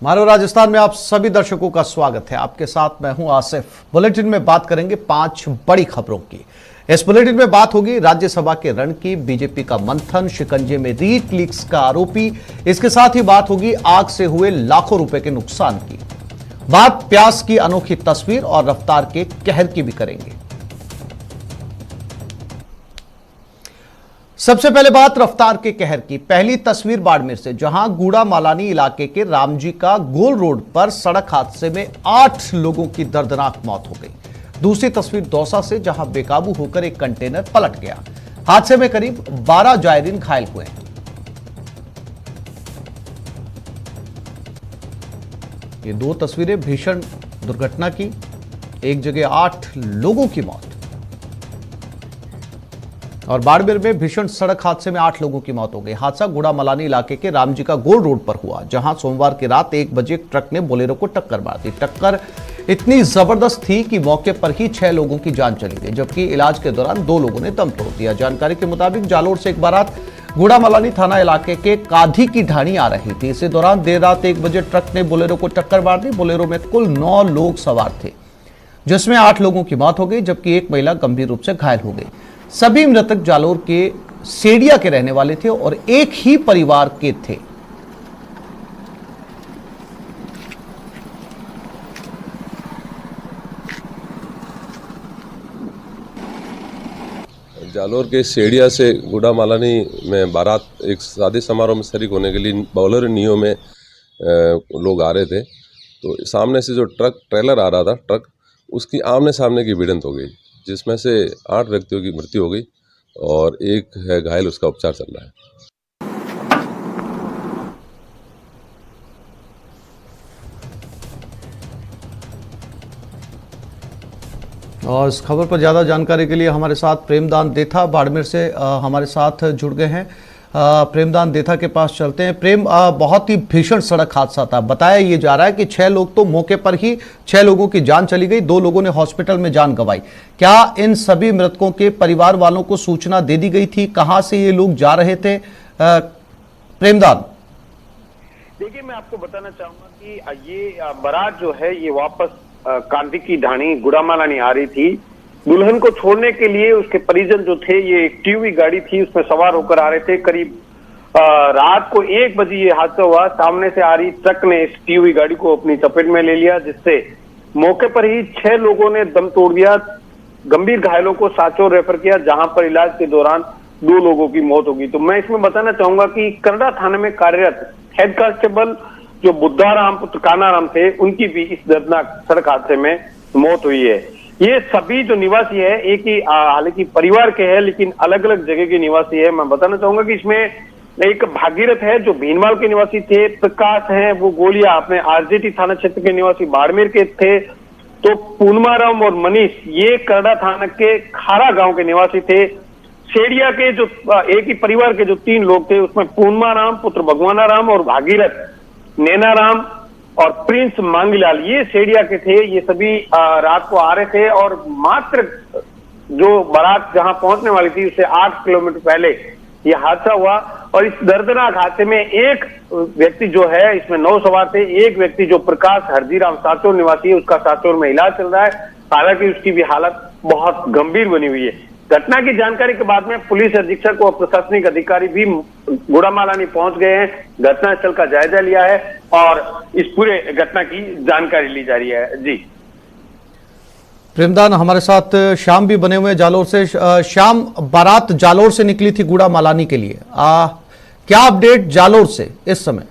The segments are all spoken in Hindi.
मारो राजस्थान में आप सभी दर्शकों का स्वागत है। आपके साथ मैं हूं आसिफ। बुलेटिन में बात करेंगे 5 बड़ी खबरों की। इस बुलेटिन में बात होगी राज्यसभा के रण की, बीजेपी का मंथन, शिकंजे में रीट लीक्स का आरोपी। इसके साथ ही बात होगी आग से हुए लाखों रुपए के नुकसान की। बात प्यास की अनोखी तस्वीर और रफ्तार के कहर की भी करेंगे। सबसे पहले बात रफ्तार के कहर की। पहली तस्वीर बाड़मेर से, जहां गूड़ा मालानी इलाके के रामजी का गोल रोड पर सड़क हादसे में 8 लोगों की दर्दनाक मौत हो गई। दूसरी तस्वीर दौसा से, जहां बेकाबू होकर एक कंटेनर पलट गया। हादसे में करीब 12 जायरीन घायल हुए हैं। ये 2 तस्वीरें भीषण दुर्घटना की। एक जगह 8 लोगों की मौत और बाड़मेर में भीषण सड़क हादसे में 8 लोगों की मौत हो गई। हादसा गुड़ा मलानी इलाके के रामजी का गोल रोड पर हुआ, जहां सोमवार की रात 1 बजे एक ट्रक ने बोलेरो को टक्कर मार दी। टक्कर इतनी जबरदस्त थी कि मौके पर ही 6 लोगों की जान चली गई, जबकि इलाज के दौरान 2 लोगों ने दम तोड़ दिया। जानकारी के मुताबिक जालोर से एक बारात गुड़ा मलानी थाना इलाके के काधी की ढाणी आ रही थी। इसी दौरान देर रात 1 बजे ट्रक ने बोलेरो को टक्कर मार दी। बोलेरो में कुल 9 लोग सवार थे, जिसमें 8 लोगों की मौत हो गई, जबकि एक महिला गंभीर रूप से घायल हो गई। सभी मृतक जालोर के सेडिया के रहने वाले थे और एक ही परिवार के थे। जालोर के सेडिया से गुड़ा मालानी में बारात एक शादी समारोह में शरीक होने के लिए बोलेरो नियो में लोग आ रहे थे। तो सामने से जो ट्रेलर आ रहा था, ट्रक, उसकी आमने सामने की भिड़ंत हो गई, जिसमें से 8 व्यक्तियों की मृत्यु हो गई और एक है घायल, उसका उपचार चल रहा है। और इस खबर पर ज़्यादा जानकारी के लिए हमारे साथ प्रेमदान देथा बाड़मेर से हमारे साथ जुड़ गए हैं। प्रेमदान देथा के पास चलते हैं। प्रेम, बहुत ही भीषण सड़क हादसा था। बताया ये जा रहा है कि 6 लोग तो मौके पर ही 6 लोगों की जान चली गई, 2 लोगों ने हॉस्पिटल में जान गंवाई। क्या इन सभी मृतकों के परिवार वालों को सूचना दे दी गई थी? कहां से ये लोग जा रहे थे? प्रेमदान, देखिए, मैं आपको बताना चाहूंगा कि ये बारात जो है ये वापस कांधी की ढाणी गुड़ा मालानी आ रही थी। दुल्हन को छोड़ने के लिए उसके परिजन जो थे, ये एक टीवी गाड़ी थी, उसमें सवार होकर आ रहे थे। करीब रात को 1 बजे ये हादसा हुआ। सामने से आ रही ट्रक ने इस टीवी गाड़ी को अपनी चपेट में ले लिया, जिससे मौके पर ही 6 लोगों ने दम तोड़ दिया। गंभीर घायलों को सांचौर रेफर किया, जहां पर इलाज के दौरान 2 लोगों की मौत होगी। तो मैं इसमें बताना चाहूंगा कि करड़ा थाने में कार्यरत हेड कांस्टेबल जो बुद्धाराम पुत्र कानाराम थे, उनकी भी इस दर्दनाक सड़क हादसे में मौत हुई है। ये सभी जो निवासी है, एक ही हालांकि परिवार के हैं, लेकिन अलग अलग जगह के निवासी है। मैं बताना चाहूंगा कि इसमें एक भागीरथ है जो भीनमाल के निवासी थे, प्रकाश है वो गोलिया अपने आरजेटी थाना क्षेत्र के निवासी बाड़मेर के थे, तो पूर्णमाराम और मनीष ये करड़ा थाना के खारा गांव के निवासी थे। सेडिया के जो एक ही परिवार के जो 3 लोग थे, उसमें पूर्णमाराम पुत्र भगवानाराम और भागीरथ नैनाराम और प्रिंस मांगीलाल, ये सेडिया के थे। ये सभी रात को आ रहे थे और मात्र जो बारात जहां पहुंचने वाली थी उससे 8 किलोमीटर पहले ये हादसा हुआ। और इस दर्दनाक हादसे में एक व्यक्ति जो है, इसमें 9 सवार थे। एक व्यक्ति जो प्रकाश हरजीराम सांचौर निवासी है, उसका सांचौर में इलाज चल रहा है, हालांकि उसकी भी हालत बहुत गंभीर बनी हुई है। घटना की जानकारी के बाद में पुलिस अधीक्षक और प्रशासनिक अधिकारी भी गुड़ा मालानी पहुंच गए हैं, घटनास्थल का जायजा लिया है और इस पूरे घटना की जानकारी ली जा रही है। जी प्रेमदान, हमारे साथ श्याम भी बने हुए हैं जालोर से। श्याम, बारात जालोर से निकली थी गुड़ा मालानी के लिए, क्या अपडेट जालोर से इस समय?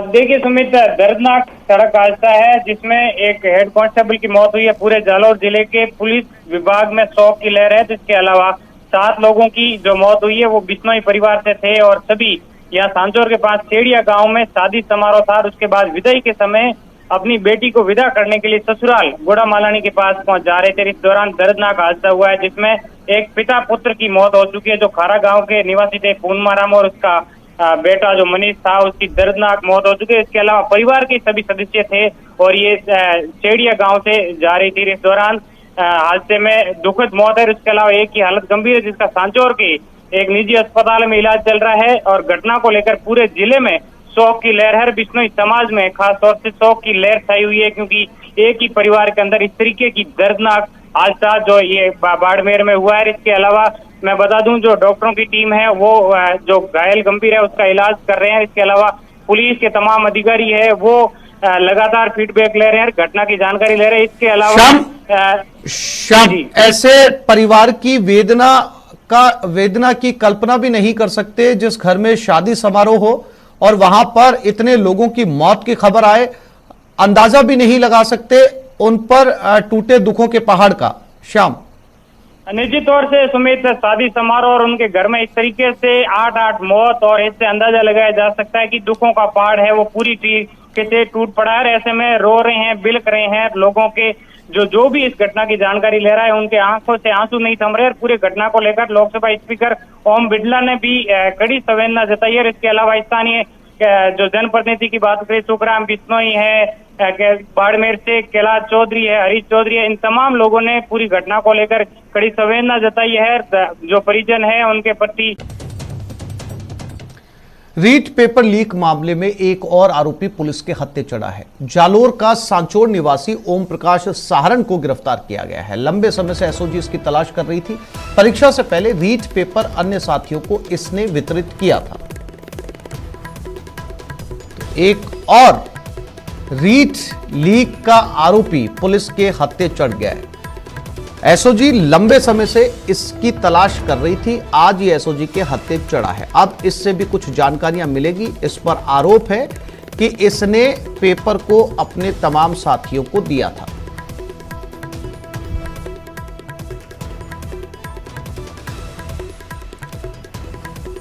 देखिए सुमित, दर्दनाक सड़क हादसा है जिसमें एक हेड कांस्टेबल की मौत हुई है। पूरे जालोर जिले के पुलिस विभाग में शोक की लहर है। जिसके अलावा 7 लोगों की जो मौत हुई है वो बिश्नोई परिवार से थे और सभी यहाँ सांचौर के पास सेडिया गांव में शादी समारोह था। उसके बाद विदाई के समय अपनी बेटी को विदा करने के लिए ससुराल गुड़ा मालानी के पास पहुंच जा रहे थे। इस दौरान दर्दनाक हादसा हुआ है, जिसमें एक पिता पुत्र की मौत हो चुकी है जो खारा गाँव के निवासी थे पूर्णमाराम, और उसका बेटा जो मनीष था उसकी दर्दनाक मौत हो चुकी है। इसके अलावा परिवार के सभी सदस्य थे और ये सेडिया गांव से जा रही थी। इस दौरान हादसे में दुखद मौत है। इसके अलावा एक की हालत गंभीर है, जिसका सांचौर के एक निजी अस्पताल में इलाज चल रहा है और घटना को लेकर पूरे जिले में शोक की लहर है। बिश्नोई समाज में खास तौर से शोक की लहर छाई हुई है, क्योंकि एक ही परिवार के अंदर इस तरीके की दर्दनाक हादसा जो ये बाड़मेर में हुआ है। इसके अलावा मैं बता दूं, जो डॉक्टरों की टीम है वो जो घायल गंभीर है उसका इलाज कर रहे हैं। इसके अलावा पुलिस के तमाम अधिकारी है वो लगातार फीडबैक ले रहे हैं, घटना की जानकारी ले रहे हैं। इसके अलावा श्याम, ऐसे परिवार की वेदना की कल्पना भी नहीं कर सकते जिस घर में शादी समारोह हो और वहां पर इतने लोगों की मौत की खबर आए। अंदाजा भी नहीं लगा सकते उन पर टूटे दुखों के पहाड़ का। श्याम, निश्चित तौर से सुमित, शादी समारोह और उनके घर में इस तरीके से 8 मौत, और इससे अंदाजा लगाया जा सकता है कि दुखों का पहाड़ है वो पूरी तरीके से टूट पड़ा है। ऐसे में रो रहे हैं, बिलख रहे हैं लोगों के जो भी इस घटना की जानकारी ले रहा है, उनके आंखों से आंसू नहीं थम रहे। पूरी घटना को लेकर लोकसभा स्पीकर ओम बिरला ने भी कड़ी संवेदना जताई है। इसके अलावा स्थानीय जो जनप्रतिनिधि की बात करें, सुखराम बिश्नोई है, बाड़मेर से कैलाश चौधरी है, हरीश चौधरी है, इन तमाम लोगों ने पूरी घटना को लेकर कड़ी संवेदना जताई है जो परिजन है उनके प्रति। रीट पेपर लीक मामले में एक और आरोपी पुलिस के हत्थे चढ़ा है। जालोर का सांचौर निवासी ओम प्रकाश सहारण को गिरफ्तार किया गया है। लंबे समय से एसओजी इसकी तलाश कर रही थी। परीक्षा से पहले रीट पेपर अन्य साथियों को इसने वितरित किया था। एक और रीट लीक का आरोपी पुलिस के हत्थे चढ़ गया है। एसओजी लंबे समय से इसकी तलाश कर रही थी। आज ये एसओजी के हत्थे चढ़ा है। अब इससे भी कुछ जानकारियां मिलेगी। इस पर आरोप है कि इसने पेपर को अपने तमाम साथियों को दिया था।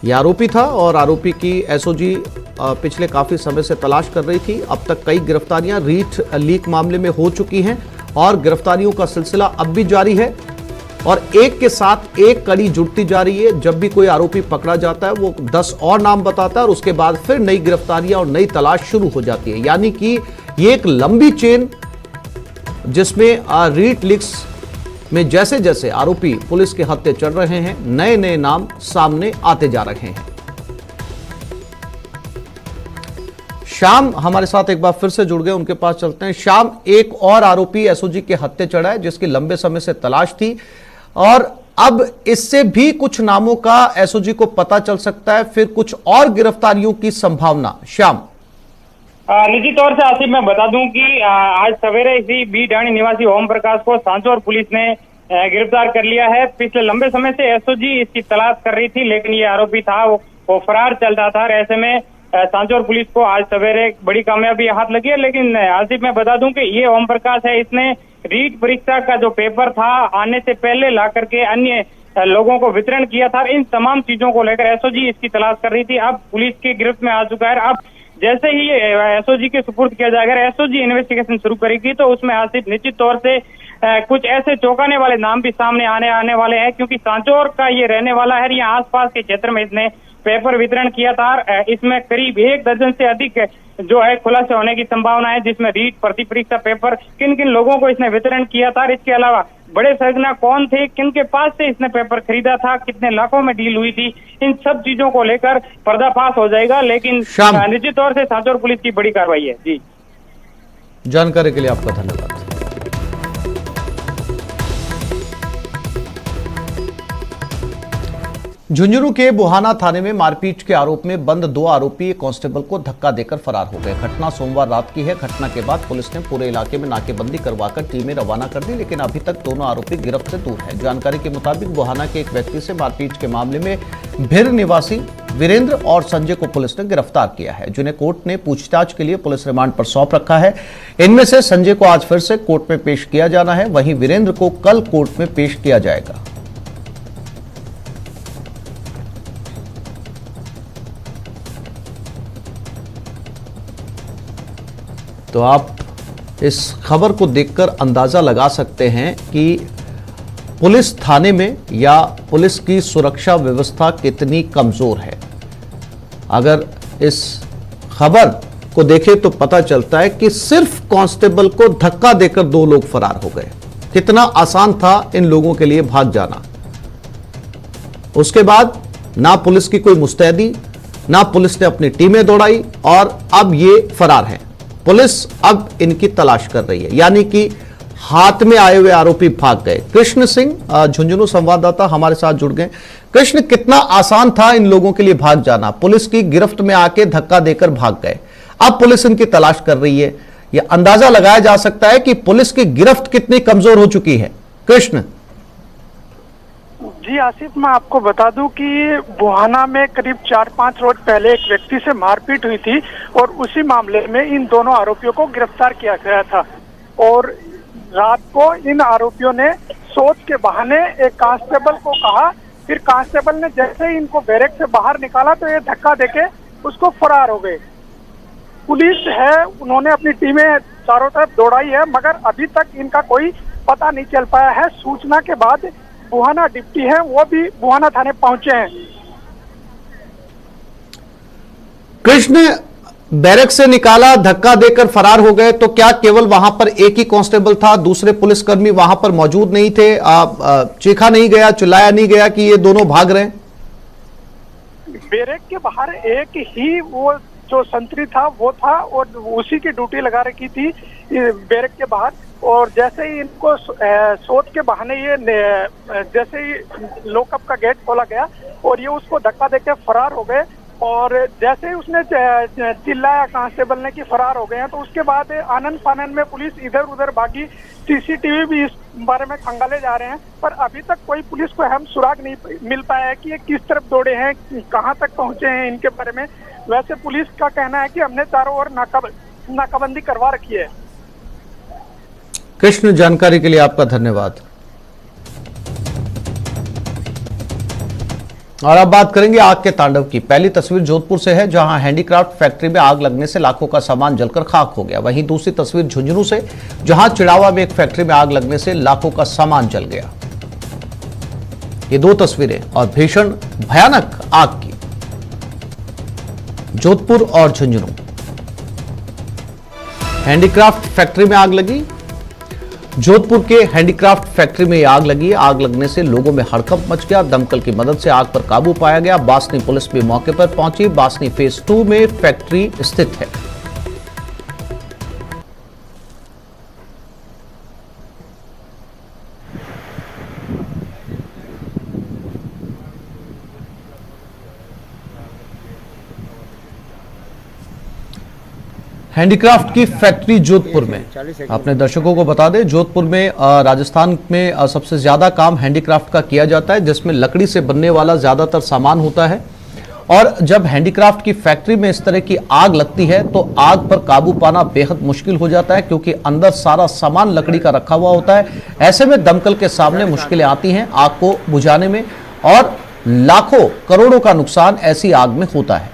यह आरोपी था और आरोपी की एसओजी पिछले काफी समय से तलाश कर रही थी। अब तक कई गिरफ्तारियां रीट लीक मामले में हो चुकी हैं और गिरफ्तारियों का सिलसिला अब भी जारी है और एक के साथ एक कड़ी जुड़ती जा रही है। जब भी कोई आरोपी पकड़ा जाता है वो 10 और नाम बताता है और उसके बाद फिर नई गिरफ्तारियां और नई तलाश शुरू हो जाती है। यानी कि ये एक लंबी चेन जिसमें रीट लीक्स में जैसे जैसे आरोपी पुलिस के हत्थे चढ़ रहे हैं, नए नए नाम सामने आते जा रहे हैं। श्याम हमारे साथ एक बार फिर से जुड़ गए, उनके पास चलते हैं। श्याम, एक और आरोपी एसओजी के हत्थे चढ़ा है जिसकी लंबे समय से तलाश थी और अब इससे भी कुछ नामों का एसओजी को पता चल सकता है, फिर कुछ और गिरफ्तारियों की संभावना। श्याम, निश्चित तौर से आसिफ मैं बता दूं कि आज सवेरे इसी बी ढाणी निवासी ओम प्रकाश को सांचौर पुलिस ने गिरफ्तार कर लिया है। पिछले लंबे समय से एसओजी इसकी तलाश कर रही थी, लेकिन ये आरोपी था वो फरार चल रहा था। ऐसे में सांचौर पुलिस को आज सवेरे बड़ी कामयाबी हाथ लगी है। लेकिन आसिफ मैं बता दूं कि ये ओम प्रकाश है, इसने रीट परीक्षा का जो पेपर था आने से पहले ला करके अन्य लोगों को वितरण किया था। इन तमाम चीजों को लेकर एसओजी इसकी तलाश कर रही थी। अब पुलिस की गिरफ्त में आ चुका है। अब जैसे ही एसओजी के सुपुर्द किया जाएगा, एसओजी इन्वेस्टिगेशन शुरू करेगी, तो उसमें आसिफ निश्चित तौर से कुछ ऐसे चौंकाने वाले नाम भी सामने आने वाले हैं, क्योंकि सांचौर का ये रहने वाला है। यहाँ आसपास के क्षेत्र में इसने पेपर वितरण किया था। इसमें करीब 1 दर्जन से अधिक जो है खुलासा होने की संभावना है, जिसमें रीट प्रति परीक्षा पेपर किन किन लोगों को इसने वितरण किया था। इसके अलावा बड़े सरगना कौन थे, किन के पास से इसने पेपर खरीदा था, कितने लाखों में डील हुई थी, इन सब चीजों को लेकर पर्दाफाश हो जाएगा। लेकिन निश्चित तौर से सांचौर पुलिस की बड़ी कार्रवाई है। जी, जानकारी के लिए आपका धन्यवाद। झुंझुनू के बुहाना थाने में मारपीट के आरोप में बंद 2 आरोपी कांस्टेबल को धक्का देकर फरार हो गए। घटना सोमवार रात की है। घटना के बाद पुलिस ने पूरे इलाके में नाकेबंदी करवाकर टीमें रवाना कर दी, लेकिन अभी तक दोनों आरोपी गिरफ्त से दूर हैं। जानकारी के मुताबिक बुहाना के एक व्यक्ति से मारपीट के मामले में भिर निवासी वीरेंद्र और संजय को पुलिस ने गिरफ्तार किया है, जिन्हें कोर्ट ने पूछताछ के लिए पुलिस रिमांड पर सौंप रखा है। इनमें से संजय को आज फिर से कोर्ट में पेश किया जाना है, वहीं वीरेंद्र को कल कोर्ट में पेश किया जाएगा। तो आप इस खबर को देखकर अंदाजा लगा सकते हैं कि पुलिस थाने में या पुलिस की सुरक्षा व्यवस्था कितनी कमजोर है। अगर इस खबर को देखें तो पता चलता है कि सिर्फ कांस्टेबल को धक्का देकर 2 लोग फरार हो गए। कितना आसान था इन लोगों के लिए भाग जाना। उसके बाद ना पुलिस की कोई मुस्तैदी, ना पुलिस ने अपनी टीमें दौड़ाई और अब ये फरार हैं। पुलिस अब इनकी तलाश कर रही है, यानी कि हाथ में आए हुए आरोपी भाग गए। कृष्ण सिंह झुंझुनू संवाददाता हमारे साथ जुड़ गए। कृष्ण, कितना आसान था इन लोगों के लिए भाग जाना? पुलिस की गिरफ्त में आके धक्का देकर भाग गए, अब पुलिस इनकी तलाश कर रही है। यह अंदाजा लगाया जा सकता है कि पुलिस की गिरफ्त कितनी कमजोर हो चुकी है। कृष्ण जी आसिफ, मैं आपको बता दूं कि बुहाना में करीब 4-5 रोज पहले एक व्यक्ति से मारपीट हुई थी और उसी मामले में इन दोनों आरोपियों को गिरफ्तार किया गया था। और रात को इन आरोपियों ने सोच के बहाने एक कांस्टेबल को कहा, फिर कांस्टेबल ने जैसे ही इनको बैरक से बाहर निकाला तो ये धक्का देके उसको फरार हो गए। पुलिस है, उन्होंने अपनी टीमें चारों तरफ दौड़ाई है, मगर अभी तक इनका कोई पता नहीं चल पाया है। सूचना के बाद बुहाना डिप्टी है, वो भी बुहाना थाने पहुंचे हैं। कृष्ण, बैरक से निकाला, धक्का देकर फरार हो गए, तो क्या केवल वहां पर एक ही कांस्टेबल था, दूसरे पुलिसकर्मी वहां पर मौजूद नहीं थे? चीखा नहीं गया, चिल्लाया नहीं गया कि ये दोनों भाग रहे हैं? बैरक के बाहर एक ही वो जो संतरी था वो था और उसी की ड्यूटी लगा रखी थी बैरक के बाहर। और जैसे ही इनको सोच के बहाने ये जैसे ही लॉकअप का गेट खोला गया और ये उसको धक्का देके फरार हो गए। और जैसे ही उसने चिल्लाया कांस्टेबल ने कि फरार हो गए हैं, तो उसके बाद आनन फानन में पुलिस इधर उधर भागी। सीसीटीवी भी इस बारे में खंगाले जा रहे हैं, पर अभी तक कोई पुलिस को हम सुराग नहीं मिल पाया है कि ये किस तरफ दौड़े हैं, कहां तक पहुंचे हैं इनके बारे में। वैसे पुलिस का कहना है कि हमने चारों ओर नाकाबंदी करवा रखी है। कृष्ण, जानकारी के लिए आपका धन्यवाद। और अब बात करेंगे आग के तांडव की। पहली तस्वीर जोधपुर से है, जहां हैंडीक्राफ्ट फैक्ट्री में आग लगने से लाखों का सामान जलकर खाक हो गया। वहीं दूसरी तस्वीर झुंझुनू से, जहां चिड़ावा में एक फैक्ट्री में आग लगने से लाखों का सामान जल गया। ये दो तस्वीरें और भीषण भयानक आग की, जोधपुर और झुंझुनू। हैंडीक्राफ्ट फैक्ट्री में आग लगी। जोधपुर के हैंडीक्राफ्ट फैक्ट्री में आग लगी। आग लगने से लोगों में हड़कंप मच गया। दमकल की मदद से आग पर काबू पाया गया। बासनी पुलिस भी मौके पर पहुंची। बासनी फेज 2 में फैक्ट्री स्थित है। हैंडीक्राफ्ट की फैक्ट्री जोधपुर में, अपने दर्शकों को बता दें, जोधपुर में राजस्थान में सबसे ज्यादा काम हैंडीक्राफ्ट का किया जाता है, जिसमें लकड़ी से बनने वाला ज्यादातर सामान होता है। और जब हैंडीक्राफ्ट की फैक्ट्री में इस तरह की आग लगती है तो आग पर काबू पाना बेहद मुश्किल हो जाता है, क्योंकि अंदर सारा सामान लकड़ी का रखा हुआ होता है। ऐसे में दमकल के सामने मुश्किलें आती हैं आग को बुझाने में, और लाखों करोड़ों का नुकसान ऐसी आग में होता है।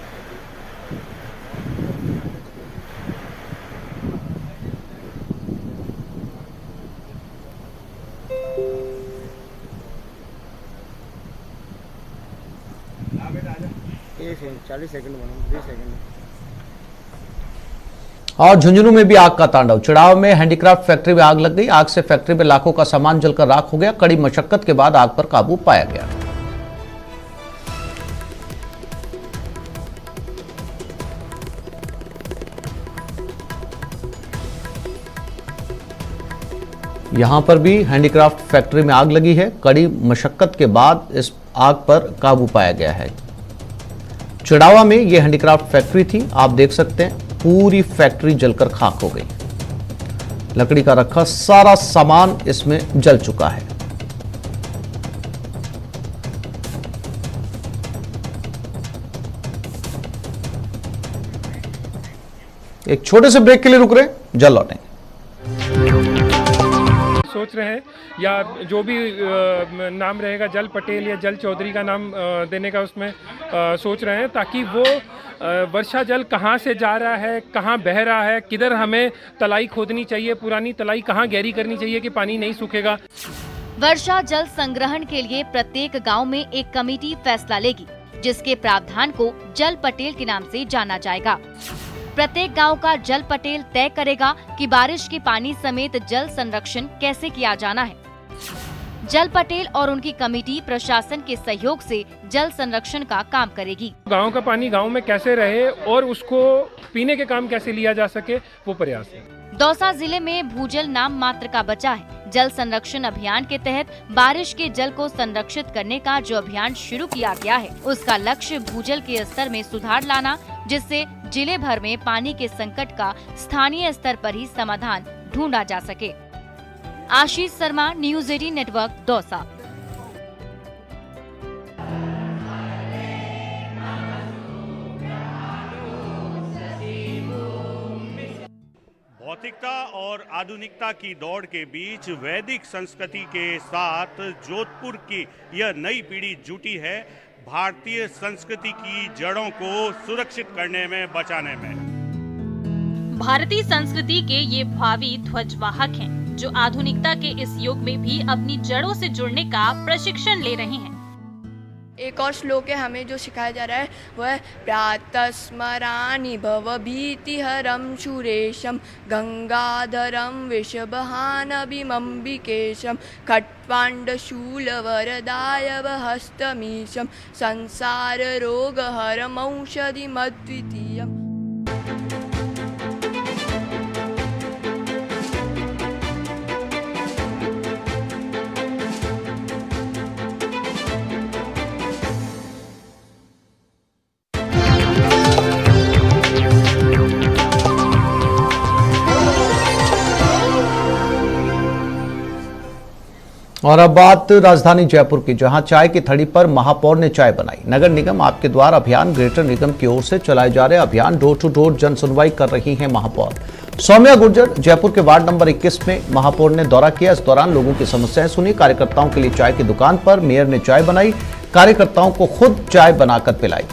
और झुंझुनू में भी आग का तांडव। चिड़ाव में हैंडीक्राफ्ट फैक्ट्री में आग लग गई। आग से फैक्ट्री में लाखों का सामान जलकर राख हो गया। कड़ी मशक्कत के बाद आग पर काबू पाया गया। यहां पर भी हैंडीक्राफ्ट फैक्ट्री में आग लगी है। कड़ी मशक्कत के बाद इस आग पर काबू पाया गया है। चिड़ावा में यह हैंडीक्राफ्ट फैक्ट्री थी। आप देख सकते हैं पूरी फैक्ट्री जलकर खाक हो गई। लकड़ी का रखा सारा सामान इसमें जल चुका है। एक छोटे से ब्रेक के लिए रुक रहे हैं, जल्द लौटेंगे। सोच रहे हैं या जो भी नाम रहेगा, जल पटेल या जल चौधरी का नाम देने का उसमें सोच रहे हैं, ताकि वो वर्षा जल कहाँ से जा रहा है, कहाँ बह रहा है, किधर हमें तलाई खोदनी चाहिए, पुरानी तलाई कहाँ गहरी करनी चाहिए कि पानी नहीं सूखेगा। वर्षा जल संग्रहण के लिए प्रत्येक गांव में एक कमेटी फैसला लेगी, जिसके प्रावधान को जल पटेल के नाम से जाना जाएगा। प्रत्येक गांव का जल पटेल तय करेगा कि बारिश के पानी समेत जल संरक्षण कैसे किया जाना है। जल पटेल और उनकी कमेटी प्रशासन के सहयोग से जल संरक्षण का काम करेगी। गांव का पानी गांव में कैसे रहे और उसको पीने के काम कैसे लिया जा सके, वो प्रयास है। दौसा जिले में भूजल नाम मात्र का बचा है। जल संरक्षण अभियान के तहत बारिश के जल को संरक्षित करने का जो अभियान शुरू किया गया है, उसका लक्ष्य भूजल के स्तर में सुधार लाना, जिससे जिले भर में पानी के संकट का स्थानीय स्तर पर ही समाधान ढूंढा जा सके। Ashish Sharma, news 18 network, Dausa. भौतिकता और आधुनिकता की दौड़ के बीच वैदिक संस्कृति के साथ जोधपुर की यह नई पीढ़ी जुटी है भारतीय संस्कृति की जड़ों को सुरक्षित करने में, बचाने में। भारतीय संस्कृति के ये भावी ध्वजवाहक हैं, जो आधुनिकता के इस युग में भी अपनी जड़ों से जुड़ने का प्रशिक्षण ले रहे हैं। एक और श्लोक है हमें जो सिखाया जा रहा है, वह है प्रातः स्मरामि भवभीतिहरं सुरेशं गंगाधरं वृषभानभिमम्बिकेशं खट्वाण्डशूलवरदायवहस्तमीशं संसाररोगहरमौषधिमद्वितीयम्। और अब बात राजधानी जयपुर की, जहां चाय की थड़ी पर महापौर ने चाय बनाई। नगर निगम आपके द्वार अभियान ग्रेटर निगम की ओर से चलाए जा रहे अभियान डोर टू डोर जन सुनवाई कर रही हैं महापौर सौम्या गुर्जर। जयपुर के वार्ड नंबर 21 में महापौर ने दौरा किया। इस दौरान लोगों की समस्याएं सुनी। कार्यकर्ताओं के लिए चाय की दुकान पर मेयर ने चाय बनाई, कार्यकर्ताओं को खुद चाय बनाकर पिलाई।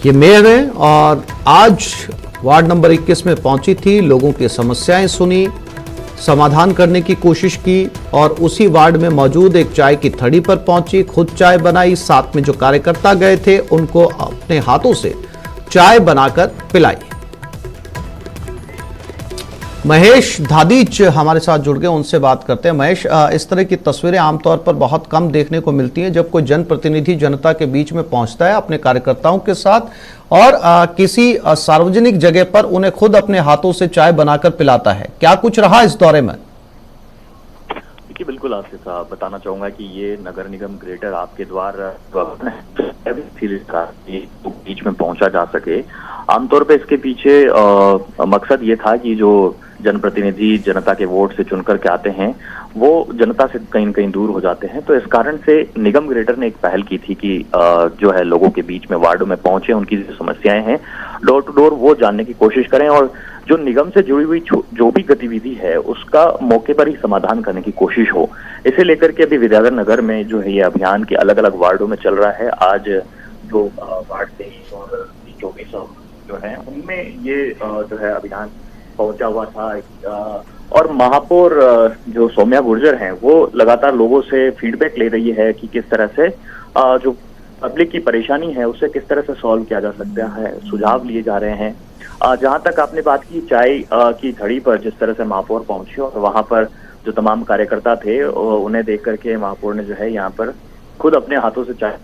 ये मेयर है और आज वार्ड नंबर 21 में पहुंची थी, लोगों की समस्याएं सुनी, समाधान करने की कोशिश की और उसी वार्ड में मौजूद एक चाय की थड़ी पर पहुंची, खुद चाय बनाई, साथ में जो कार्यकर्ता गए थे उनको अपने हाथों से चाय बनाकर पिलाई। महेश धादीच हमारे साथ जुड़ गए, उनसे बात करते हैं। महेश, इस तरह की तस्वीरें आमतौर पर बहुत कम देखने को मिलती हैं जब कोई जनप्रतिनिधि जनता के बीच में पहुंचता है अपने कार्यकर्ताओं के साथ और किसी सार्वजनिक जगह पर उन्हें खुद अपने हाथों से चाय बनाकर पिलाता है। क्या कुछ रहा इस दौरे में? देखिए, बिल्कुल आसिफ साहब, बताना चाहूंगा कि ये नगर निगम ग्रेटर आपके द्वार बीच में पहुंचा जा सके। आमतौर पे इसके पीछे मकसद ये था कि जो जनप्रतिनिधि जनता के वोट से चुनकर के आते हैं वो जनता से कहीं न कहीं दूर हो जाते हैं। तो इस कारण से निगम ग्रेटर ने एक पहल की थी कि जो है लोगों के बीच में वार्डों में पहुंचे, उनकी जो समस्याएं हैं डोर टू डोर वो जानने की कोशिश करें और जो निगम से जुड़ी हुई जो भी गतिविधि है उसका मौके पर ही समाधान करने की कोशिश हो। इसे लेकर के अभी विद्याधर नगर में जो है ये अभियान के अलग अलग वार्डों में चल रहा है। आज जो वार्ड 23 और 24 जो है उनमें ये जो है अभियान पहुंचा हुआ था और महापौर जो सौम्या गुर्जर हैं वो लगातार लोगों से फीडबैक ले रही है कि किस तरह से जो पब्लिक की परेशानी है उसे किस तरह से सॉल्व किया जा सकता है, सुझाव लिए जा रहे हैं। जहां तक आपने बात की चाय की थड़ी पर, जिस तरह से महापौर पहुंचे और वहां पर जो तमाम कार्यकर्ता थे उन्हें देख करके महापौर ने जो है यहाँ पर खुद अपने हाथों से चाय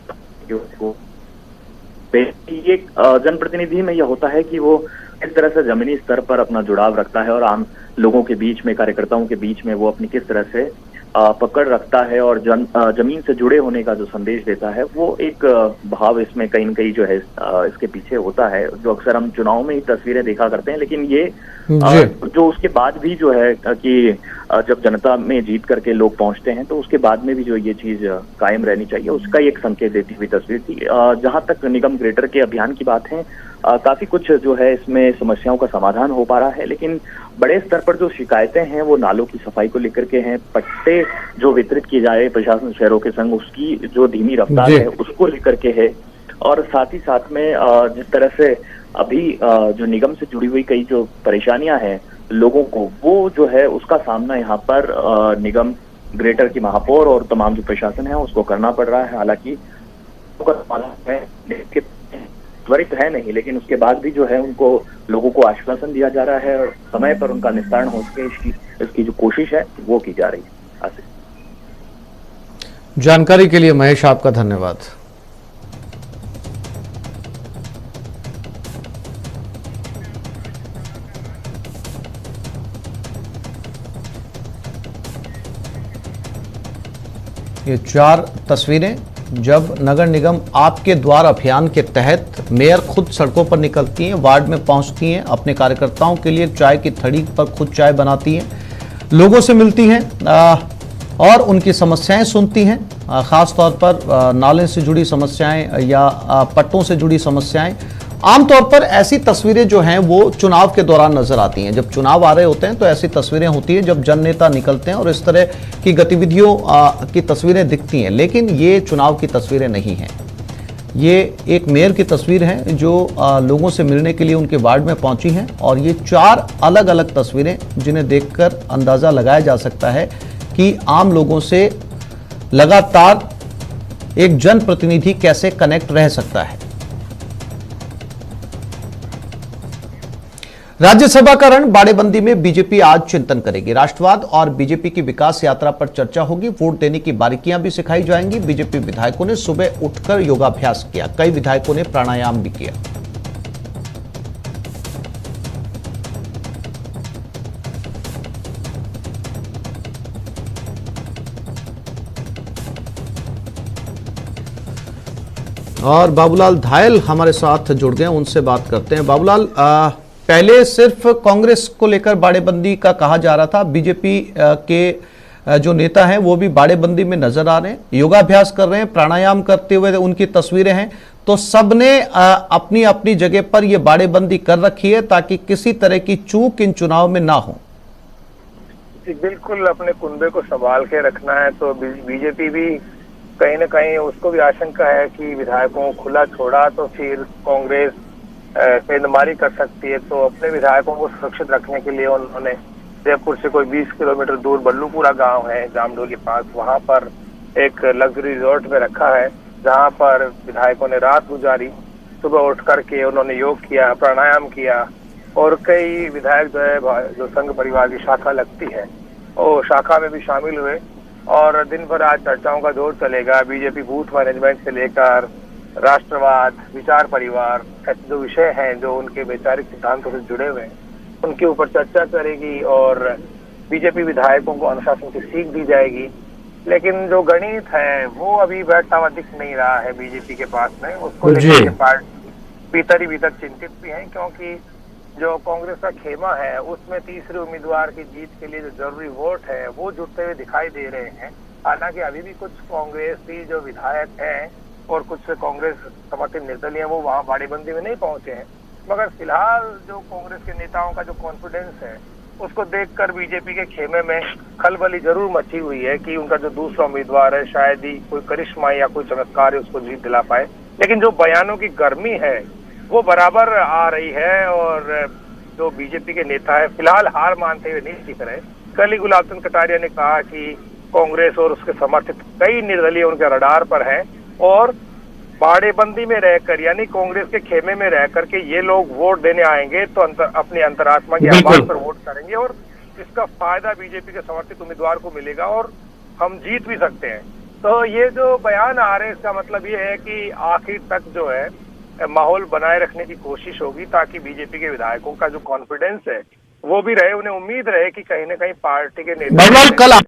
ये जनप्रतिनिधि में यह होता है कि वो इस तरह से जमीनी स्तर पर अपना जुड़ाव रखता है और आम लोगों के बीच में, कार्यकर्ताओं के बीच में वो अपनी किस तरह से पकड़ रखता है और जमीन से जुड़े होने का जो संदेश देता है वो एक भाव इसमें कहीं न कहीं जो है इसके पीछे होता है, जो अक्सर हम चुनाव में ही तस्वीरें देखा करते हैं। लेकिन ये जो उसके बाद भी जो है कि जब जनता में जीत करके लोग पहुंचते हैं तो उसके बाद में भी जो ये चीज कायम रहनी चाहिए, उसका एक संकेत देती हुई तस्वीर थी। जहां तक निगम ग्रेटर के अभियान की बात है, काफी कुछ जो है इसमें समस्याओं का समाधान हो पा रहा है, लेकिन बड़े स्तर पर जो शिकायतें हैं वो नालों की सफाई को लेकर के हैं, पट्टे जो वितरित किए जा रहे हैं प्रशासन शहरों के संग उसकी जो धीमी रफ्तार है उसको लेकर के है, और साथ ही साथ में जिस तरह से अभी जो निगम से जुड़ी हुई कई जो परेशानियां हैं लोगों को, वो जो है उसका सामना यहाँ पर निगम ग्रेटर की महापौर और तमाम जो प्रशासन है उसको करना पड़ रहा है। हालांकि त्वरित है नहीं, लेकिन उसके बाद भी जो है उनको लोगों को आश्वासन दिया जा रहा है और समय पर उनका निस्तारण हो सके इसकी जो कोशिश है वो की जा रही है। जानकारी के लिए महेश आपका धन्यवाद। ये 4 तस्वीरें जब नगर निगम आपके द्वार अभियान के तहत मेयर खुद सड़कों पर निकलती हैं, वार्ड में पहुंचती हैं, अपने कार्यकर्ताओं के लिए चाय की थड़ी पर खुद चाय बनाती हैं, लोगों से मिलती हैं और उनकी समस्याएं सुनती हैं, खास तौर पर नाले से जुड़ी समस्याएं या पट्टों से जुड़ी समस्याएं। आमतौर पर ऐसी तस्वीरें जो हैं वो चुनाव के दौरान नजर आती हैं। जब चुनाव आ रहे होते हैं तो ऐसी तस्वीरें होती हैं जब जन नेता निकलते हैं और इस तरह की गतिविधियों की तस्वीरें दिखती हैं, लेकिन ये चुनाव की तस्वीरें नहीं हैं। ये एक मेयर की तस्वीर है जो लोगों से मिलने के लिए उनके वार्ड में पहुंची हैं और ये 4 अलग अलग तस्वीरें जिन्हें देखकर अंदाजा लगाया जा सकता है कि आम लोगों से लगातार एक जनप्रतिनिधि कैसे कनेक्ट रह सकता है। राज्यसभा का रण बाड़ेबंदी में बीजेपी आज चिंतन करेगी। राष्ट्रवाद और बीजेपी की विकास यात्रा पर चर्चा होगी। वोट देने की बारीकियां भी सिखाई जाएंगी। बीजेपी विधायकों ने सुबह उठकर योगाभ्यास किया, कई विधायकों ने प्राणायाम भी किया। और बाबूलाल धायल हमारे साथ जुड़ गए, उनसे बात करते हैं। बाबूलाल, पहले सिर्फ कांग्रेस को लेकर बाड़ेबंदी का कहा जा रहा था, बीजेपी के जो नेता हैं वो भी बाड़ेबंदी में नजर आ रहे हैं, योगाभ्यास कर रहे हैं, प्राणायाम करते हुए उनकी तस्वीरें हैं, तो सबने अपनी अपनी जगह पर ये बाड़ेबंदी कर रखी है ताकि किसी तरह की चूक इन चुनाव में ना हो। बिल्कुल अपने कुनबे को संभाल के रखना है, तो बीजेपी भी कहीं न कहीं उसको भी आशंका है कि विधायकों को खुला छोड़ा तो फिर कांग्रेस सेंधमारी कर सकती है। तो अपने विधायकों को सुरक्षित रखने के लिए उन्होंने जयपुर से कोई 20 किलोमीटर दूर बल्लूपुरा गांव है जामडोल के पास, वहां पर एक लग्जरी रिजॉर्ट में रखा है जहां पर विधायकों ने रात गुजारी। सुबह उठ करके उन्होंने योग किया, प्राणायाम किया और कई विधायक जो है जो संघ परिवार की शाखा लगती है वो शाखा में भी शामिल हुए और दिन भर आज चर्चाओं का दौर चलेगा। बीजेपी बूथ मैनेजमेंट से लेकर राष्ट्रवाद, विचार परिवार, ऐसे जो विषय हैं जो उनके वैचारिक सिद्धांतों से जुड़े हुए हैं उनके ऊपर चर्चा करेगी और बीजेपी विधायकों को अनुशासन की सीख दी जाएगी। लेकिन जो गणित है वो अभी बैठता हुआ दिख नहीं रहा है बीजेपी के पास में, उसको लेकर पार्टी भीतर ही भीतर चिंतित भी है, क्योंकि जो कांग्रेस का खेमा है उसमें तीसरे उम्मीदवार की जीत के लिए जो जरूरी वोट है वो जुटते हुए दिखाई दे रहे हैं। हालांकि अभी भी कुछ कांग्रेसी जो विधायक हैं और कुछ कांग्रेस समर्थित निर्दलीय वो वहां बाड़ेबंदी में नहीं पहुंचे हैं, मगर फिलहाल जो कांग्रेस के नेताओं का जो कॉन्फिडेंस है उसको देखकर बीजेपी के खेमे में खलबली जरूर मची हुई है कि उनका जो दूसरा उम्मीदवार है शायद ही कोई करिश्मा या कोई चमत्कार है उसको जीत दिला पाए। लेकिन जो बयानों की गर्मी है वो बराबर आ रही है और जो बीजेपी के नेता है फिलहाल हार मानते हुए नहीं दिख रहे। कल ही गुलाब चंद कटारिया ने कहा कि कांग्रेस और उसके समर्थित कई निर्दलीय उनके रडार पर हैं और बाड़ेबंदी में रहकर यानी कांग्रेस के खेमे में रह करके ये लोग वोट देने आएंगे तो अपनी अंतरात्मा की आवाज पर वोट करेंगे और इसका फायदा बीजेपी के समर्थित उम्मीदवार को मिलेगा और हम जीत भी सकते हैं। तो ये जो बयान आ रहे हैं इसका मतलब ये है कि आखिर तक जो है माहौल बनाए रखने की कोशिश होगी ताकि बीजेपी के विधायकों का जो कॉन्फिडेंस है वो भी रहे, उन्हें उम्मीद रहे कि कहीं न कहीं पार्टी के नेता कल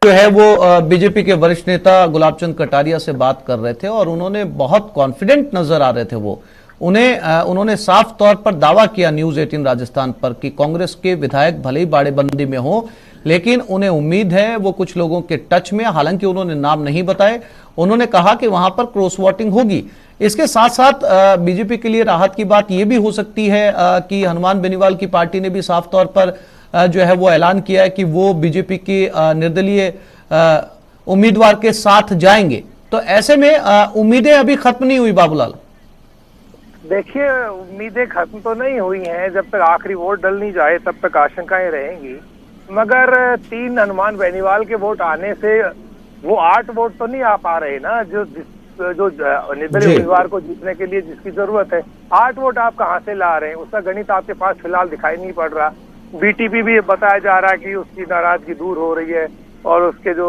जो है वो बीजेपी के वरिष्ठ नेता गुलाब चंद कटारिया से बात कर रहे थे और उन्होंने बहुत कॉन्फिडेंट नजर आ रहे थे। वो उन्होंने साफ तौर पर दावा किया न्यूज 18 राजस्थान पर कि कांग्रेस के विधायक भले ही बाड़ेबंदी में हो लेकिन उन्हें उम्मीद है वो कुछ लोगों के टच में, हालांकि उन्होंने नाम नहीं बताए। उन्होंने कहा कि वहां पर क्रॉस वोटिंग होगी। इसके साथ साथ बीजेपी के लिए राहत की बात यह भी हो सकती है कि हनुमान बेनीवाल की पार्टी ने भी साफ तौर पर जो है वो ऐलान किया है कि वो बीजेपी के निर्दलीय उम्मीदवार के साथ जाएंगे। तो ऐसे में उम्मीदें अभी खत्म नहीं हुई बाबूलाल। देखिए, उम्मीदें खत्म तो नहीं हुई हैं। जब तक आखिरी वोट डल नहीं जाए तब तक आशंकाएं रहेंगी। मगर 3 हनुमान बेनीवाल के वोट आने से वो 8 वोट तो नहीं आ पा रहे ना, जो निर्दलीय उम्मीदवार को जीतने के लिए जिसकी जरूरत है। 8 वोट आप कहाँ से ला रहे हैं? उसका गणित आपके पास फिलहाल दिखाई नहीं पड़ रहा। बीटीपी भी बताया जा रहा है कि उसकी नाराजगी दूर हो रही है और उसके जो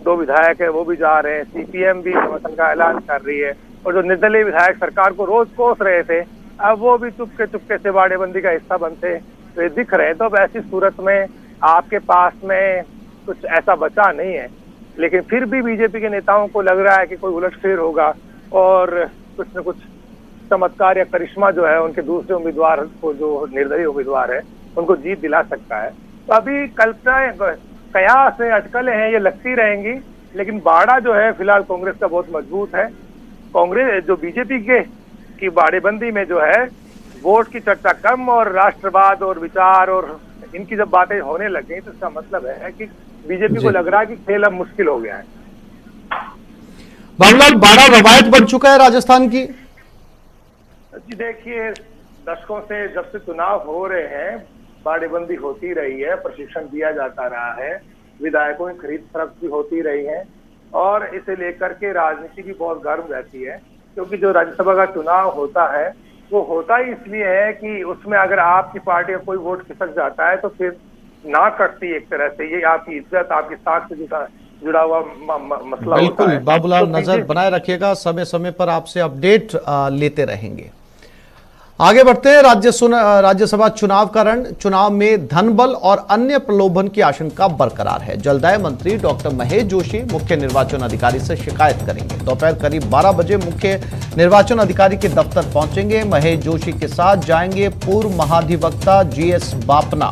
2 विधायक है वो भी जा रहे हैं। सीपीएम भी समर्थन का ऐलान कर रही है और जो निर्दलीय विधायक सरकार को रोज कोस रहे थे, अब वो भी चुपके से बाड़ेबंदी का हिस्सा बनते हुए दिख रहे हैं। तो अब ऐसी सूरत में आपके पास में कुछ ऐसा बचा नहीं है, लेकिन फिर भी बीजेपी के नेताओं को लग रहा है कि कोई उलटफेर होगा और कुछ न कुछ चमत्कार या करिश्मा जो है उनके दूसरे उम्मीदवार को, जो निर्दलीय उम्मीदवार है, उनको जीत दिला सकता है। तो अभी कल्पनाएं, कयास है, अटकलें हैं, ये लगती रहेंगी, लेकिन बाड़ा जो है फिलहाल कांग्रेस का बहुत मजबूत है। कांग्रेस जो बीजेपी की बाड़ेबंदी में जो है वोट की चर्चा कम और राष्ट्रवाद और विचार और इनकी जब बातें होने लग गई तो इसका मतलब है कि बीजेपी को लग रहा है कि खेल अब मुश्किल हो गया है। बाबूलाल, बाड़ा रवायत बन चुका है राजस्थान की। जी देखिए, दशकों से जब से चुनाव हो रहे हैं बाड़ेबंदी होती रही है, प्रशिक्षण दिया जाता रहा है, विधायकों की खरीद फरोख्त भी होती रही है और इसे लेकर के राजनीति भी बहुत गर्म रहती है। क्योंकि जो राज्यसभा का चुनाव होता है वो होता ही इसलिए है कि उसमें अगर आपकी पार्टी का कोई वोट खिसक जाता है तो फिर ना कटती एक तरह से, ये आपकी इज्जत, आपकी साख से जुड़ा हुआ मसला बिल्कुल होता है। बाबूलाल, तो नजर बनाए रखिएगा, समय समय पर आपसे अपडेट लेते रहेंगे। आगे बढ़ते हैं। राज्यसभा चुनाव का रण, चुनाव में धनबल और अन्य प्रलोभन की आशंका बरकरार है। जलदाय मंत्री डॉक्टर महेश जोशी मुख्य निर्वाचन अधिकारी से शिकायत करेंगे। दोपहर करीब 12 बजे मुख्य निर्वाचन अधिकारी के दफ्तर पहुंचेंगे। महेश जोशी के साथ जाएंगे पूर्व महाधिवक्ता जीएस बापना।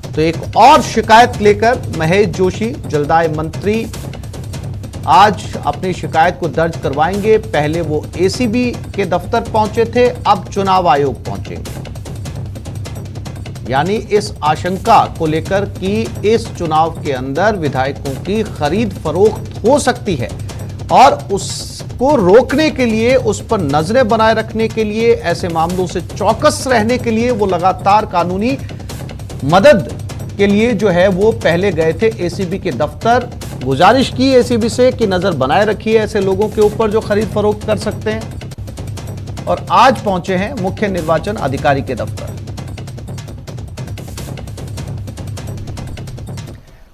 तो एक और शिकायत लेकर महेश जोशी, जलदाय मंत्री, आज अपनी शिकायत को दर्ज करवाएंगे। पहले वो एसीबी के दफ्तर पहुंचे थे, अब चुनाव आयोग पहुंचेंगे। यानी इस आशंका को लेकर कि इस चुनाव के अंदर विधायकों की खरीद फरोख्त हो सकती है और उसको रोकने के लिए, उस पर नजरें बनाए रखने के लिए, ऐसे मामलों से चौकस रहने के लिए वो लगातार कानूनी मदद के लिए जो है वो पहले गए थे एसीबी के दफ्तर। गुजारिश की एसीबी से कि नजर बनाए रखिए ऐसे लोगों के ऊपर जो खरीद फरोख्त कर सकते हैं, और आज पहुंचे हैं मुख्य निर्वाचन अधिकारी के दफ्तर।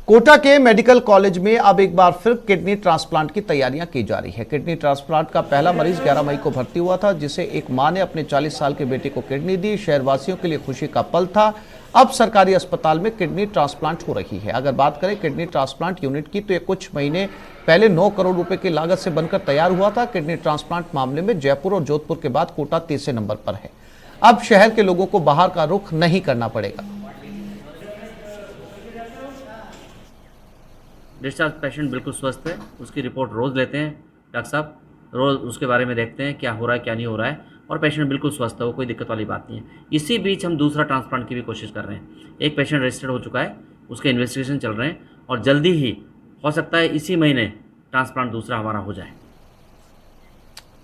कोटा के मेडिकल कॉलेज में अब एक बार फिर किडनी ट्रांसप्लांट की तैयारियां की जा रही है। किडनी ट्रांसप्लांट का पहला मरीज 11 मई को भर्ती हुआ था, जिसे एक मां ने अपने 40 साल के बेटे को किडनी दी। शहरवासियों के लिए खुशी का पल था। अब सरकारी अस्पताल में किडनी ट्रांसप्लांट हो रही है। अगर बात करें किडनी ट्रांसप्लांट यूनिट की, तो ये कुछ महीने पहले 9 करोड़ रुपए की लागत से बनकर तैयार हुआ था। किडनी ट्रांसप्लांट मामले में जयपुर और जोधपुर के बाद कोटा तीसरे नंबर पर है। अब शहर के लोगों को बाहर का रुख नहीं करना पड़ेगा। डिस्चार्ज पेशेंट बिल्कुल स्वस्थ है, उसकी रिपोर्ट रोज़ लेते हैं डॉक्टर साहब, रोज़ उसके बारे में देखते हैं क्या हो रहा है क्या नहीं हो रहा है, और पेशेंट बिल्कुल स्वस्थ है, वो कोई दिक्कत वाली बात नहीं है। इसी बीच हम दूसरा ट्रांसप्लांट की भी कोशिश कर रहे हैं। एक पेशेंट रजिस्टर्ड हो चुका है, उसके इन्वेस्टिगेशन चल रहे हैं और जल्दी ही हो सकता है इसी महीने ट्रांसप्लांट दूसरा हमारा हो जाए।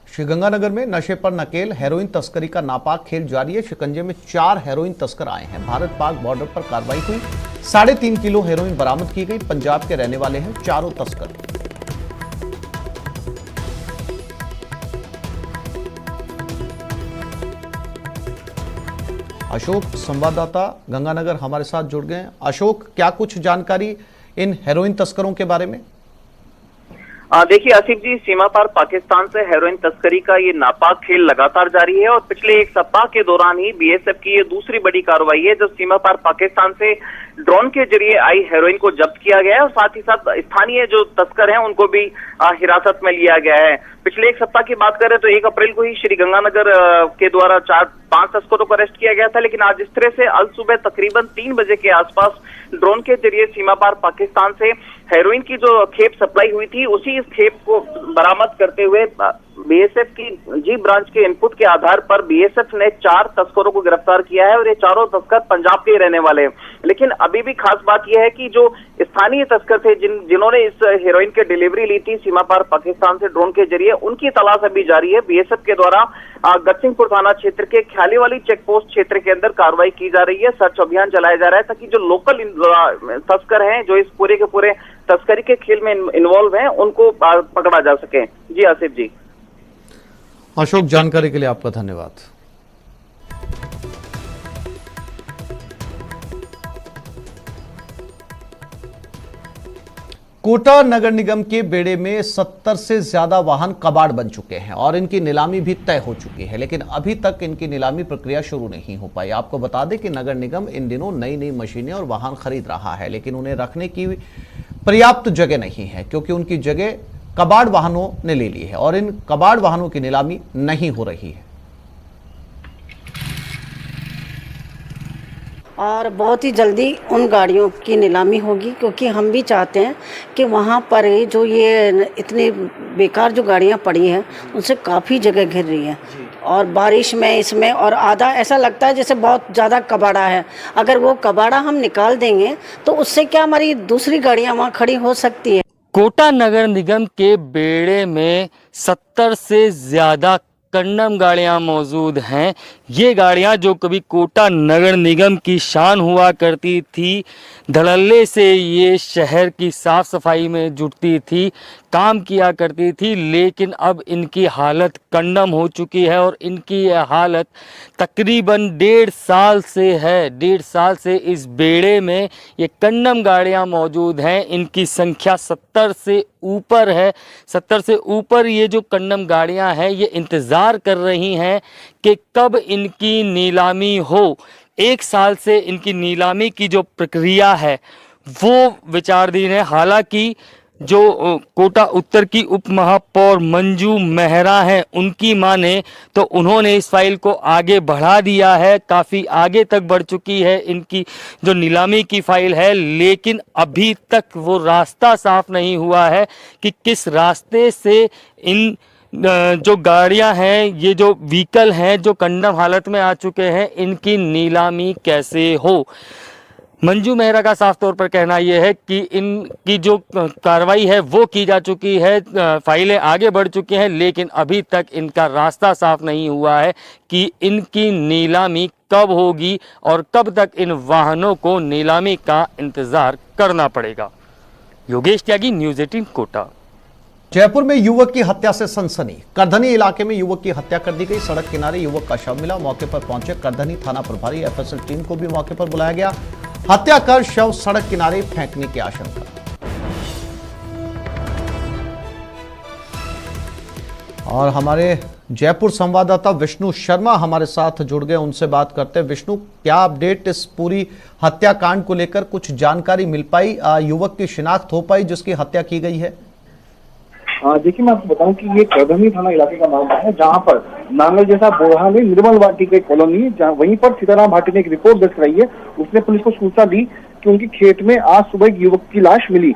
श्रीगंगानगर में नशे पर नकेल हेरोइन तस्करी का नापाक खेल जारी है। शिकंजे में 4 हेरोइन तस्कर आए हैं। भारत पाक बॉर्डर पर कार्रवाई हुई, 3.5 किलो हेरोइन बरामद की गई। पंजाब के रहने वाले हैं चारों तस्कर। अशोक संवाददाता गंगानगर हमारे साथ जुड़ गए हैं। अशोक, क्या कुछ जानकारी इन हेरोइन तस्करों के बारे में? देखिए आसिफ जी, सीमा पार पाकिस्तान से हेरोइन तस्करी का ये नापाक खेल लगातार जारी है और पिछले 1 सप्ताह के दौरान ही बीएसएफ की ये दूसरी बड़ी कार्रवाई है जब सीमा पार पाकिस्तान से ड्रोन के जरिए आई हेरोइन को जब्त किया गया है और साथ ही साथ स्थानीय जो तस्कर हैं उनको भी हिरासत में लिया गया है। पिछले 1 सप्ताह की बात करें तो 1 अप्रैल को ही श्रीगंगानगर के द्वारा 4-5 तस्करों को अरेस्ट किया गया था, लेकिन आज इस तरह से अल सुबह तकरीबन 3 बजे के आसपास ड्रोन के जरिए सीमा पार पाकिस्तान से हेरोइन की जो खेप सप्लाई हुई थी, उसी इस खेप को बरामद करते हुए बीएसएफ की जी ब्रांच के इनपुट के आधार पर बीएसएफ ने 4 तस्करों को गिरफ्तार किया है और ये चारों तस्कर पंजाब के रहने वाले हैं। लेकिन अभी भी खास बात यह है कि जो स्थानीय तस्कर थे जिन्होंने इस हेरोइन की डिलीवरी ली थी सीमा पार पाकिस्तान से ड्रोन के जरिए, उनकी तलाश अभी जारी है। बीएसएफ के द्वारा गतसिंहपुर थाना क्षेत्र के ख्यालीवाली चेकपोस्ट क्षेत्र के अंदर कार्रवाई की जा रही है, सर्च अभियान चलाया जा रहा है ताकि जो लोकल तस्कर हैं जो इस पूरे के पूरे तस्करी के खेल में इन्वॉल्व हैं उनको पकड़ा जा सके। जी आसिफ जी। अशोक, जानकारी के लिए आपका धन्यवाद। कोटा नगर निगम के बेड़े में 70 से ज्यादा वाहन कबाड़ बन चुके हैं और इनकी नीलामी भी तय हो चुकी है, लेकिन अभी तक इनकी नीलामी प्रक्रिया शुरू नहीं हो पाई। आपको बता दें कि नगर निगम इन दिनों नई नई मशीनें और वाहन खरीद रहा है, लेकिन उन्हें रखने की पर्याप्त जगह नहीं है क्योंकि उनकी जगह कबाड़ वाहनों ने ले ली है और इन कबाड़ वाहनों की नीलामी नहीं हो रही है। और बहुत ही जल्दी उन गाड़ियों की नीलामी होगी क्योंकि हम भी चाहते हैं कि वहाँ पर जो ये इतनी बेकार जो गाड़ियाँ पड़ी हैं उनसे काफ़ी जगह घिर रही है और बारिश में इसमें और आधा ऐसा लगता है जैसे बहुत ज़्यादा कबाड़ा है। अगर वो कबाड़ा हम निकाल देंगे तो उससे क्या हमारी दूसरी गाड़ियाँ वहाँ खड़ी हो सकती है। कोटा नगर निगम के बेड़े में 70 से ज़्यादा कंडम गाड़ियां मौजूद हैं। ये गाड़ियां जो कभी कोटा नगर निगम की शान हुआ करती थी, धड़ल्ले से ये शहर की साफ़ सफाई में जुटती थी, काम किया करती थी, लेकिन अब इनकी हालत कंडम हो चुकी है और इनकी यह हालत तकरीबन 1.5 साल से है। 1.5 साल से इस बेड़े में ये कंडम गाड़ियां मौजूद हैं। इनकी संख्या 70 से ऊपर है। 70 से ऊपर ये जो कंडम गाड़ियां हैं ये इंतज़ार कर रही हैं कि कब इनकी नीलामी हो। 1 साल से इनकी नीलामी की जो प्रक्रिया है वो विचाराधीन है। हालांकि जो कोटा उत्तर की उप महापौर मंजू मेहरा हैं, उनकी माने तो उन्होंने इस फाइल को आगे बढ़ा दिया है, काफ़ी आगे तक बढ़ चुकी है इनकी जो नीलामी की फाइल है, लेकिन अभी तक वो रास्ता साफ नहीं हुआ है कि किस रास्ते से इन जो गाड़ियां हैं, ये जो व्हीकल हैं जो कंडम हालत में आ चुके हैं, इनकी नीलामी कैसे हो। मंजू मेहरा का साफ तौर पर कहना यह है कि इनकी जो कार्रवाई है वो की जा चुकी है, फाइलें आगे बढ़ चुकी हैं, लेकिन अभी तक इनका रास्ता साफ नहीं हुआ है कि इनकी नीलामी कब होगी और कब तक इन वाहनों को नीलामी का इंतज़ार करना पड़ेगा। योगेश त्यागी, न्यूज़ 18 कोटा। जयपुर में युवक की हत्या से सनसनी। करधनी इलाके में युवक की हत्या कर दी गई। सड़क किनारे युवक का शव मिला। मौके पर पहुंचे करधनी थाना प्रभारी एफएसएल टीम को भी मौके पर बुलाया गया। हत्या कर शव सड़क किनारे फेंकने की आशंका। और हमारे जयपुर संवाददाता विष्णु शर्मा हमारे साथ जुड़ गए, उनसे बात करते हैं। विष्णु, क्या अपडेट इस पूरी हत्याकांड को लेकर कुछ जानकारी मिल पाई? युवक की शिनाख्त हो पाई जिसकी हत्या की गई है? देखिए, मैं आपको बताऊं कि ये करधनी थाना इलाके का मामला है, जहां पर नांगल जैसा बोरहा में निर्मल वाटी की कॉलोनी है, वहीं पर सीताराम भाटी ने एक रिपोर्ट दर्ज कराई है। उसने पुलिस को सूचना दी कि उनके खेत में आज सुबह एक युवक की लाश मिली।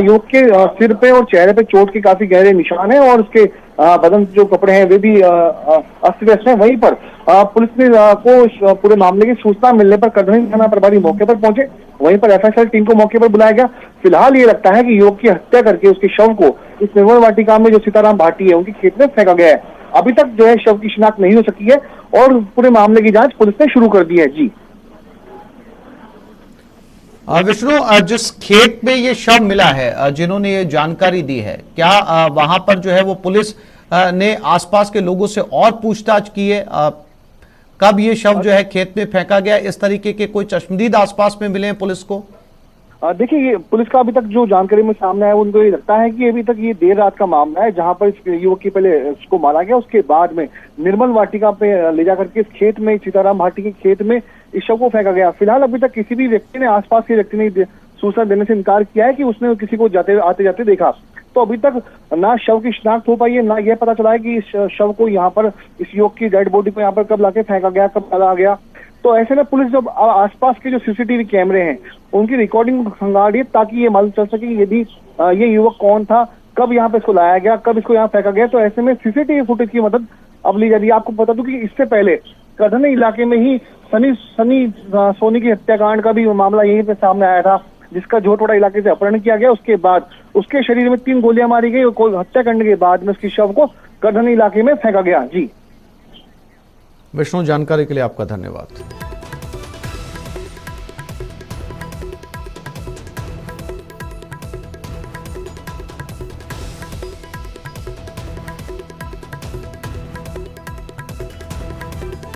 युवक के सिर पे और चेहरे पे चोट के काफी गहरे निशान है और उसके बदन जो कपड़े हैं वे भी अस्त व्यस्त हैं। वहीं पर पुलिस ने को पूरे मामले की सूचना मिलने पर करधनी थाना प्रभारी मौके पर पहुंचे। वहीं पर एफएसएल टीम को मौके पर बुलाया गया। फिलहाल ये लगता है कि युवक की हत्या करके उसके शव को इस निर्मल वाटिका में जो सीताराम भाटी है उनके खेत में फेंका गया है। अभी तक जो है शव की शिनाख्त नहीं हो सकी है और पूरे मामले की जांच पुलिस ने शुरू कर दी है। जी विष्णु, जिस खेत में ये शव मिला है, जिन्होंने ये जानकारी दी है, क्या वहां पर जो है वो पुलिस ने आसपास के लोगों से और पूछताछ की है? कब ये शव जो है खेत में फेंका गया, इस तरीके के कोई चश्मदीद आसपास में मिले हैं पुलिस को? देखिए, ये पुलिस का अभी तक जो जानकारी में सामने आया उनको ये लगता है कि अभी तक ये देर रात का मामला है, जहां पर इस युवक की पहले उसको मारा गया, उसके बाद में निर्मल वाटिका पे ले जाकर के इस खेत में, सीताराम भाटी के खेत में इस शव को फेंका गया। फिलहाल अभी तक किसी भी व्यक्ति ने, आसपास के व्यक्ति ने सूचना देने से इनकार किया है कि उसने किसी को आते जाते देखा। तो अभी तक ना शव की शिनाख्त हो पाई है, ना यह पता चला है कि इस शव को यहाँ पर, इस युवक की डेड बॉडी को यहाँ पर कब लाके फेंका गया, कब डाला गया। तो ऐसे में पुलिस जब आसपास के जो सीसीटीवी कैमरे हैं उनकी रिकॉर्डिंग खंगाल रही है ताकि ये मालूम चल सके यदि ये युवक कौन था, कब यहाँ पे इसको लाया गया, कब इसको यहाँ फेंका गया। तो ऐसे में सीसीटीवी फुटेज की मदद अब ली जा रही है। आपको बता दूं कि इससे पहले करधनी इलाके में ही सनी सोनी की हत्याकांड का भी मामला यहीं पे सामने आया था, जिसका जोटवाड़ा इलाके से अपहरण किया गया। उसके बाद उसके शरीर में 3 गोलियां मारी गई और हत्या करने के बाद में उसकी शव को करधनी इलाके में फेंका गया। जी विष्णु, जानकारी के लिए आपका धन्यवाद।